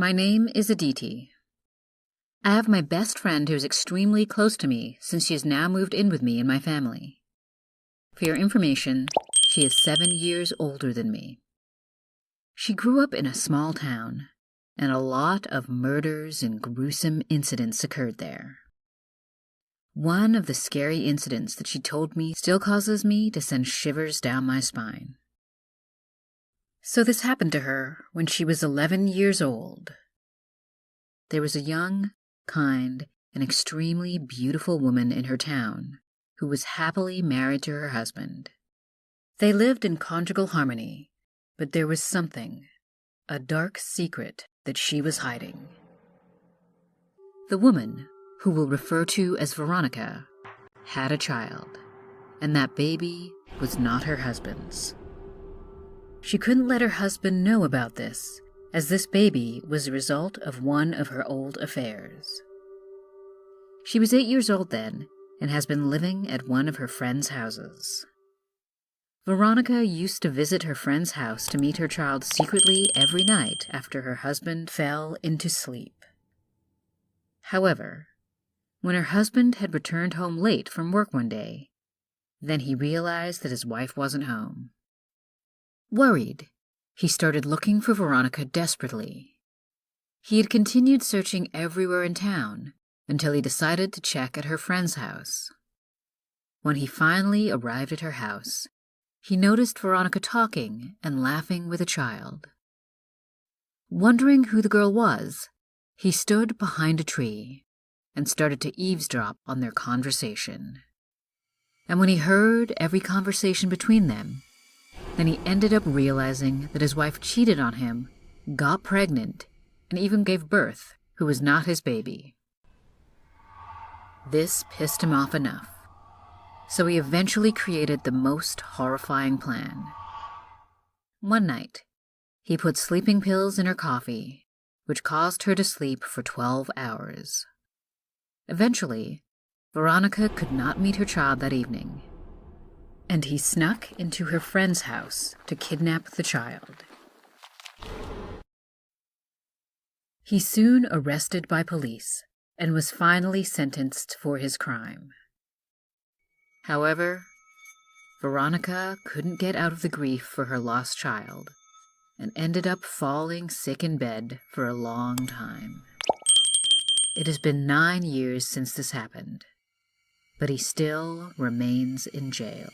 My name is Aditi. I have my best friend who is extremely close to me since she has now moved in with me and my family. For your information, she is 7 years older than me. She grew up in a small town, and a lot of murders and gruesome incidents occurred there. One of the scary incidents that she told me still causes me to send shivers down my spine. So this happened to her when she was 11 years old. There was a young, kind, and extremely beautiful woman in her town who was happily married to her husband. They lived in conjugal harmony, but there was something, a dark secret that she was hiding. The woman, who we'll refer to as Veronica, had a child, and that baby was not her husband's. She couldn't let her husband know about this, as this baby was the result of one of her old affairs. She was 8 years old then, and has been living at one of her friends' houses. Veronica used to visit her friend's house to meet her child secretly every night after her husband fell into sleep. However, when her husband had returned home late from work one day, then he realized that his wife wasn't home. Worried, he started looking for Veronica desperately. He had continued searching everywhere in town until he decided to check at her friend's house. When he finally arrived at her house, he noticed Veronica talking and laughing with a child. Wondering who the girl was, he stood behind a tree and started to eavesdrop on their conversation. And when he heard every conversation between them, then he ended up realizing that his wife cheated on him, got pregnant, and even gave birth, who was not his baby. This pissed him off enough, so he eventually created the most horrifying plan. One night, he put sleeping pills in her coffee, which caused her to sleep for 12 hours. Eventually, Veronica could not meet her child that evening, and he snuck into her friend's house to kidnap the child. He soon arrested by police and was finally sentenced for his crime. However, Veronica couldn't get out of the grief for her lost child and ended up falling sick in bed for a long time. It has been 9 years since this happened, but he still remains in jail.